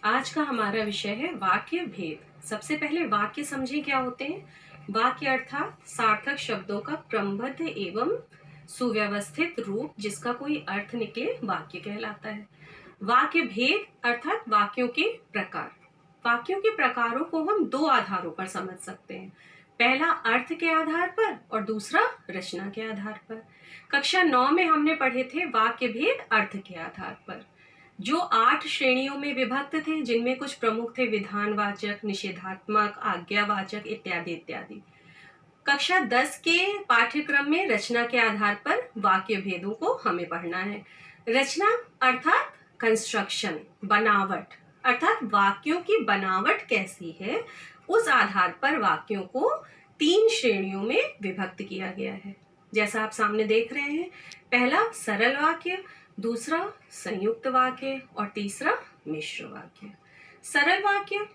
आज का हमारा विषय है वाक्य भेद। सबसे पहले वाक्य समझें क्या होते हैं। वाक्य अर्थात सार्थक शब्दों का क्रमबद्ध एवं सुव्यवस्थित रूप जिसका कोई अर्थ निकले वाक्य कहलाता है। वाक्य भेद अर्थात वाक्यों के प्रकार। वाक्यों के प्रकारों को हम दो आधारों पर समझ सकते हैं। पहला अर्थ के आधार पर और दूसरा रचना के आधार पर। कक्षा 9 में हमने पढ़े थे वाक्य भेद अर्थ के आधार पर, जो 8 श्रेणियों में विभक्त थे, जिनमें कुछ प्रमुख थे विधानवाचक, निषेधात्मक, आज्ञावाचक इत्यादि इत्यादि। कक्षा 10 के पाठ्यक्रम में रचना के आधार पर वाक्य भेदों को हमें पढ़ना है। रचना अर्थात कंस्ट्रक्शन, बनावट, अर्थात वाक्यों की बनावट कैसी है, उस आधार पर वाक्यों को 3 श्रेणियों में विभक्त किया गया है। जैसा आप सामने देख रहे हैं, पहला सरल वाक्य, दूसरा संयुक्त वाक्य और तीसरा मिश्र वाक्य। सरल वाक्य,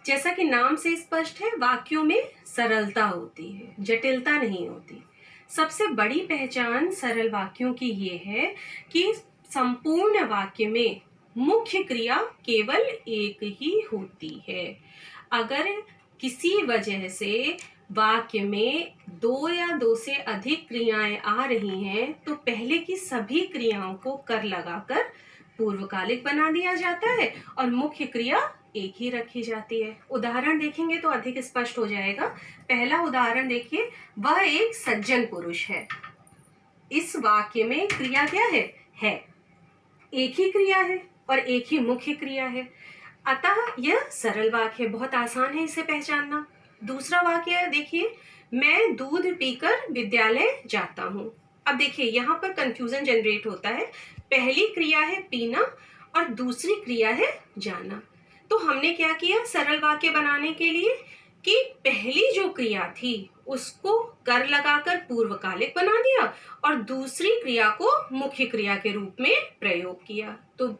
जैसा कि नाम से स्पष्ट है, वाक्यों में सरलता होती है, जटिलता नहीं होती। सबसे बड़ी पहचान सरल वाक्यों की ये है कि संपूर्ण वाक्य में मुख्य क्रिया केवल एक ही होती है। अगर किसी वजह से वाक्य में 2 या 2 से अधिक क्रियाएं आ रही हैं, तो पहले की सभी क्रियाओं को कर लगाकर पूर्वकालिक बना दिया जाता है और मुख्य क्रिया एक ही रखी जाती है। उदाहरण देखेंगे तो अधिक स्पष्ट हो जाएगा। पहला उदाहरण देखिए, वह एक सज्जन पुरुष है। इस वाक्य में क्रिया क्या है, एक ही क्रिया है और एक ही मुख्य क्रिया है, अतः यह सरल वाक्य है, बहुत आसान है इसे पहचानना। दूसरा वाक्य देखिए, मैं दूध पीकर विद्यालय जाता हूँ। अब देखिए यहाँ पर कंफ्यूजन जनरेट होता है। पहली क्रिया है पीना और दूसरी क्रिया है जाना। तो हमने क्या किया सरल वाक्य बनाने के लिए कि पहली जो क्रिया थी उसको कर लगाकर पूर्वकालिक बना दिया और दूसरी क्रिया को मुख्य क्रिया के रूप में प्रयोग किया। तो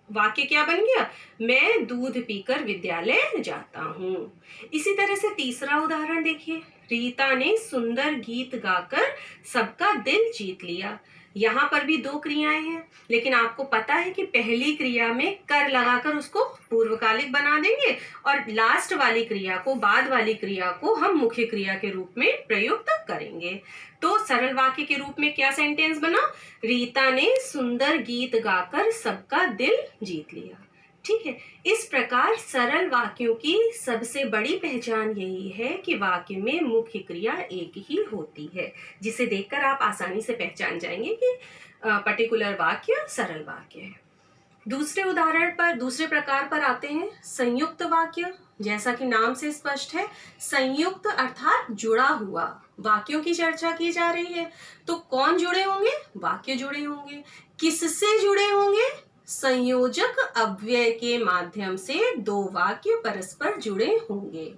वाक्य क्या बन गया, मैं दूध पीकर विद्यालय जाता हूँ। इसी तरह से तीसरा उदाहरण देखिए, रीता ने सुंदर गीत गाकर सबका दिल जीत लिया। यहाँ पर भी 2 क्रियाएं हैं, लेकिन आपको पता है कि पहली क्रिया में कर लगाकर उसको पूर्वकालिक बना देंगे और लास्ट वाली क्रिया को, बाद वाली क्रिया को हम मुख्य क्रिया के रूप में प्रयुक्त करेंगे। तो सरल वाक्य के रूप में क्या सेंटेंस बना, रीता ने सुंदर गीत गाकर सबका दिल जीत लिया। ठीक है, इस प्रकार सरल वाक्यों की सबसे बड़ी पहचान यही है कि वाक्य में मुख्य क्रिया एक ही होती है, जिसे देखकर आप आसानी से पहचान जाएंगे कि पर्टिकुलर वाक्य सरल वाक्य है। दूसरे प्रकार पर आते हैं संयुक्त वाक्य। जैसा कि नाम से स्पष्ट है, संयुक्त अर्थात जुड़ा हुआ। वाक्यों की चर्चा की जा रही है तो कौन जुड़े होंगे, वाक्य जुड़े होंगे। किससे जुड़े होंगे, संयोजक अव्यय के माध्यम से 2 वाक्य परस्पर जुड़े होंगे।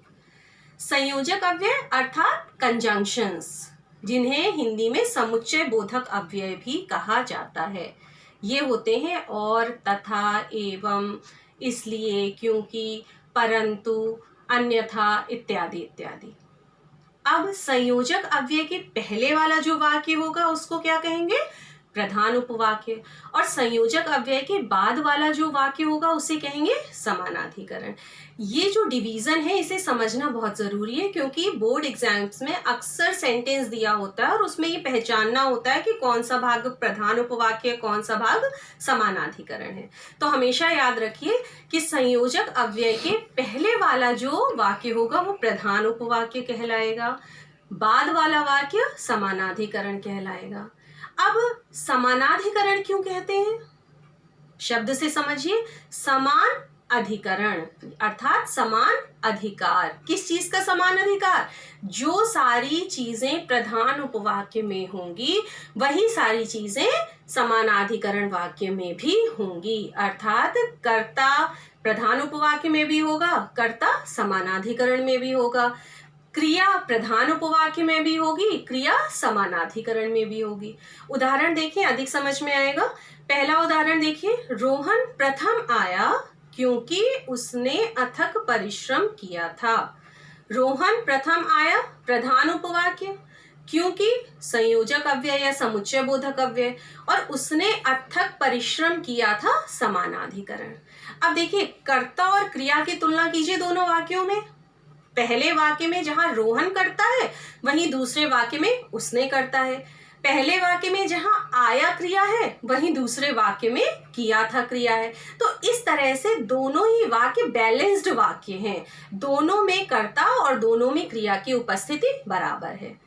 संयोजक अव्यय अर्थात कंजंक्शंस, जिन्हें हिंदी में समुच्चय बोधक अव्यय भी कहा जाता है। ये होते हैं और, तथा, एवं, इसलिए, क्योंकि, परंतु, अन्यथा इत्यादि इत्यादि। अब संयोजक अव्यय के पहले वाला जो वाक्य होगा उसको क्या कहेंगे, प्रधान उपवाक्य, और संयोजक अव्यय के बाद वाला जो वाक्य होगा उसे कहेंगे समानाधिकरण। ये जो डिवीजन है इसे समझना बहुत जरूरी है, क्योंकि बोर्ड एग्जाम्स में अक्सर सेंटेंस दिया होता है और उसमें ये पहचानना होता है कि कौन सा भाग प्रधान उपवाक्य, कौन सा भाग समानाधिकरण है। तो हमेशा याद रखिए कि संयोजक अव्यय के पहले वाला जो वाक्य होगा वो प्रधान उपवाक्य कहलाएगा, बाद वाला वाक्य समानाधिकरण कहलाएगा। अब समानाधिकरण क्यों कहते हैं, शब्द से समझिए, समान अधिकरण अर्थात समान अधिकार। किस चीज का समान अधिकार, जो सारी चीजें प्रधान उपवाक्य में होंगी वही सारी चीजें समानाधिकरण वाक्य में भी होंगी। अर्थात कर्ता प्रधान उपवाक्य में भी होगा, कर्ता समानाधिकरण में भी होगा, क्रिया प्रधान उपवाक्य में भी होगी, क्रिया समानाधिकरण में भी होगी। उदाहरण देखिए, अधिक समझ में आएगा। पहला उदाहरण देखिए, रोहन प्रथम आया क्योंकि उसने अथक परिश्रम किया था। रोहन प्रथम आया प्रधान उपवाक्य, क्योंकि संयोजक अव्यय या समुच्चय बोधक अव्यय, और उसने अथक परिश्रम किया था समानाधिकरण। अब देखिए, कर्ता और क्रिया की तुलना कीजिए दोनों वाक्यों में। पहले वाक्य में जहां रोहन करता है, वहीं दूसरे वाक्य में उसने करता है। पहले वाक्य में जहां आया क्रिया है, वहीं दूसरे वाक्य में किया था क्रिया है। तो इस तरह से दोनों ही वाक्य बैलेंस्ड वाक्य हैं। दोनों में कर्ता और दोनों में क्रिया की उपस्थिति बराबर है।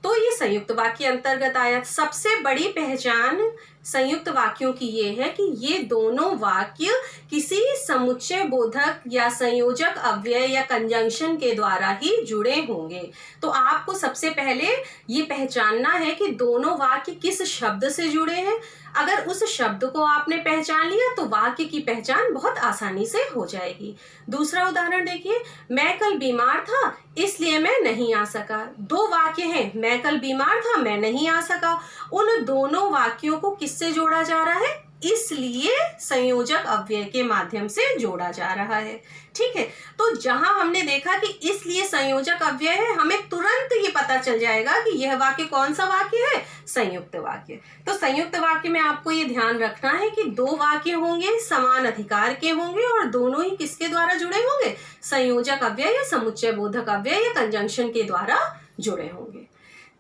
तो ये संयुक्त वाक्य अंतर्गत आया। सबसे बड़ी पहचान संयुक्त वाक्यों की ये है कि ये दोनों वाक्य किसी समुच्चय बोधक या संयोजक अव्यय या कंजंक्शन के द्वारा ही जुड़े होंगे। तो आपको सबसे पहले ये पहचानना है कि दोनों वाक्य किस शब्द से जुड़े हैं। अगर उस शब्द को आपने पहचान लिया तो वाक्य की पहचान बहुत आसानी से हो जाएगी। दूसरा उदाहरण देखिए, मैं कल बीमार था इसलिए मैं नहीं आ सका। दो वाक्य हैं, मैं कल बीमार था, मैं नहीं आ सका। उन दोनों वाक्यों को किससे जोड़ा जा रहा है? इसलिए संयोजक अव्यय के माध्यम से जोड़ा जा रहा है। ठीक है, तो जहां हमने देखा कि इसलिए संयोजक अव्यय है, हमें तुरंत ये पता चल जाएगा कि यह वाक्य कौन सा वाक्य है? संयुक्त वाक्य। तो संयुक्त वाक्य में आपको ये ध्यान रखना है कि दो वाक्य होंगे, समान अधिकार के होंगे और दोनों ही किसके द्वारा जुड़े होंगे? संयोजक अव्यय या समुच्चय बोधक अव्यय या कंजंक्शन के द्वारा जुड़े होंगे।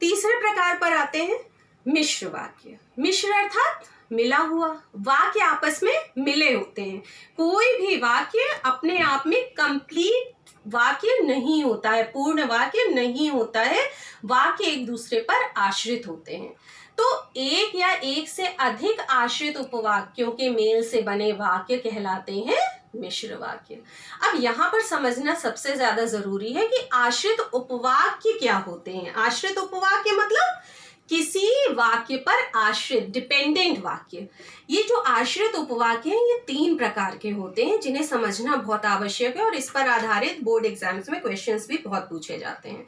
तीसरे प्रकार पर आते हैं मिश्र वाक्य। मिश्र अर्थात मिला हुआ। वाक्य आपस में मिले होते हैं। कोई भी वाक्य अपने आप में कंप्लीट वाक्य नहीं होता है, पूर्ण वाक्य नहीं होता है। वाक्य एक दूसरे पर आश्रित होते हैं। तो एक या एक से अधिक आश्रित उपवाक्यों के मेल से बने वाक्य कहलाते हैं मिश्र वाक्य। अब यहाँ पर समझना सबसे ज्यादा जरूरी है कि आश्रित उपवाक्य क्या होते हैं। आश्रित उपवाक्य मतलब किसी वाक्य पर आश्रित, डिपेंडेंट वाक्य। ये जो आश्रित उपवाक्य हैं ये तीन प्रकार के होते हैं जिन्हें समझना बहुत आवश्यक है और इस पर आधारित बोर्ड एग्जाम्स में क्वेश्चंस भी बहुत पूछे जाते हैं।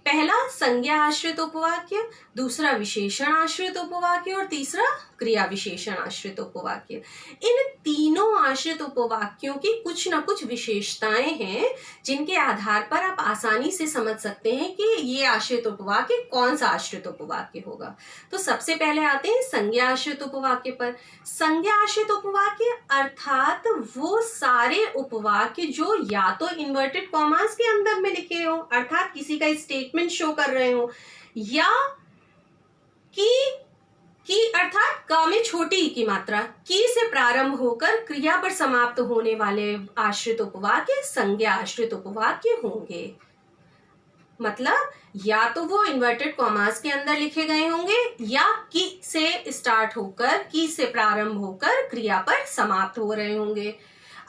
पहला संज्ञा आश्रित उपवाक्य, दूसरा विशेषण आश्रित उपवाक्य और तीसरा क्रिया विशेषण आश्रित उपवाक्य। इन तीनों आश्रित उपवाक्यों की कुछ न कुछ विशेषताएं हैं जिनके आधार पर आप आसानी से समझ सकते हैं कि ये आश्रित उपवाक्य कौन सा आश्रित उपवाक्य होगा। तो सबसे पहले आते हैं संज्ञा आश्रित उपवाक्य पर। संज्ञा आश्रित उपवाक्य अर्थात वो सारे उपवाक्य जो या तो इन्वर्टेड कॉमास के अंदर में लिखे हो, अर्थात किसी का स्टेटमेंट शो कर रहे हो, या की अर्थात क में छोटी ई की मात्रा की से प्रारंभ होकर क्रिया पर समाप्त होने वाले आश्रित उपवाक्य संज्ञा आश्रित उपवाक्य होंगे। मतलब या तो वो इन्वर्टेड कॉमास के अंदर लिखे गए होंगे या की से स्टार्ट होकर, की से प्रारंभ होकर क्रिया पर समाप्त हो रहे होंगे।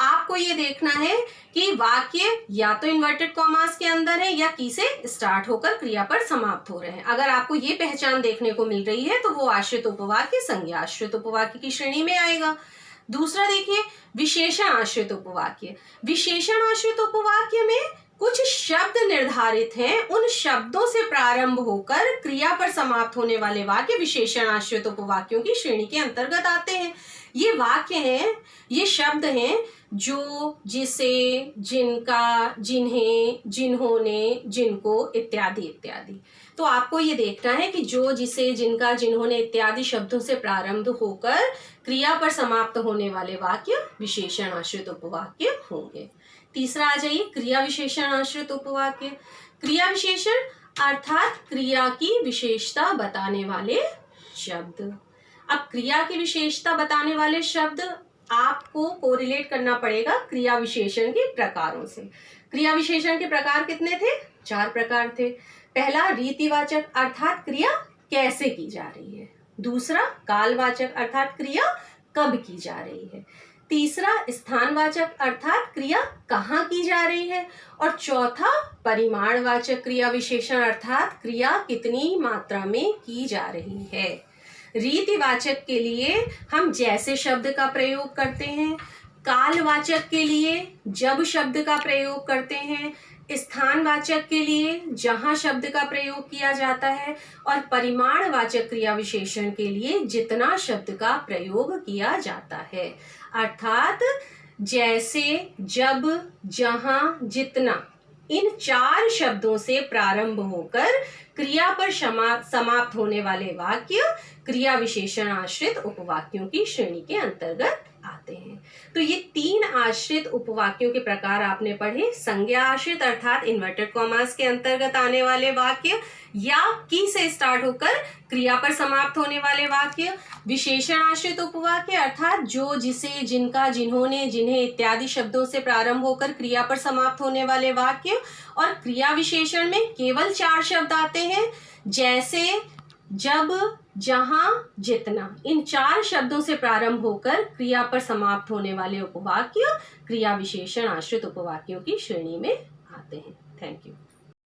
आपको ये देखना है कि वाक्य या तो इन्वर्टेड कॉमास के अंदर है या की से स्टार्ट होकर क्रिया पर समाप्त हो रहे हैं। अगर आपको ये पहचान देखने को मिल रही है तो वो आश्रित उपवाक्य संज्ञा आश्रित उपवाक्य की श्रेणी में आएगा। दूसरा देखिए विशेषण आश्रित उपवाक्य। विशेषण आश्रित उपवाक्य में कुछ शब्द निर्धारित हैं, उन शब्दों से प्रारंभ होकर क्रिया पर समाप्त होने वाले वाक्य विशेषण आश्रित उपवाक्यों की श्रेणी के अंतर्गत आते हैं। ये वाक्य हैं, ये शब्द हैं जो, जिसे, जिनका, जिन्हें, जिन्होंने, जिनको इत्यादि इत्यादि। तो आपको ये देखना है कि जो, जिसे, जिनका, जिन्होंने इत्यादि शब्दों से प्रारंभ होकर क्रिया पर समाप्त होने वाले वाक्य विशेषण आश्रित उपवाक्य होंगे। तीसरा आ जाइए क्रिया विशेषण आश्रित उपवाक्य। क्रिया विशेषण अर्थात क्रिया की विशेषता बताने वाले शब्द। अब क्रिया की विशेषता बताने वाले शब्द आपको कोरिलेट करना पड़ेगा क्रिया विशेषण के प्रकारों से। क्रिया विशेषण के प्रकार कितने थे? 4 प्रकार थे। पहला रीतिवाचक अर्थात क्रिया कैसे की जा रही है। दूसरा कालवाचक अर्थात क्रिया कब की जा रही है। तीसरा स्थानवाचक अर्थात क्रिया कहाँ की जा रही है। और चौथा परिमाणवाचक क्रिया विशेषण अर्थात क्रिया कितनी मात्रा में की जा रही है। रीतिवाचक के लिए हम जैसे शब्द का प्रयोग करते हैं, कालवाचक के लिए जब शब्द का प्रयोग करते हैं, स्थानवाचक के लिए जहां शब्द का प्रयोग किया जाता है, और परिमाणवाचक क्रिया विशेषण के लिए जितना शब्द का प्रयोग किया जाता है। अर्थात जैसे, जब, जहां, जितना, इन 4 शब्दों से प्रारंभ होकर क्रिया पर समाप्त होने वाले वाक्य क्रिया विशेषण आश्रित उपवाक्यों की श्रेणी के अंतर्गत आते हैं। तो ये 3 आश्रित उपवाक्यों के प्रकार आपने पढ़े। संज्ञा आश्रित अर्थात इन्वर्टेड कॉमास के अंतर्गत आने वाले वाक्य, या की से स्टार्ट होकर क्रिया पर समाप्त होने वाले वाक्य। विशेषण आश्रित उपवाक्य अर्थात जो, जिसे, जिनका, जिन्होंने, जिन्हें इत्यादि शब्दों से प्रारंभ होकर क्रिया पर समाप्त होने वाले वाक्य। और क्रिया विशेषण में केवल 4 शब्द आते हैं, जैसे, जब, जहां, जितना। इन 4 शब्दों से प्रारंभ होकर क्रिया पर समाप्त होने वाले उपवाक्य क्रिया विशेषण आश्रित उपवाक्यों की श्रेणी में आते हैं। Thank you.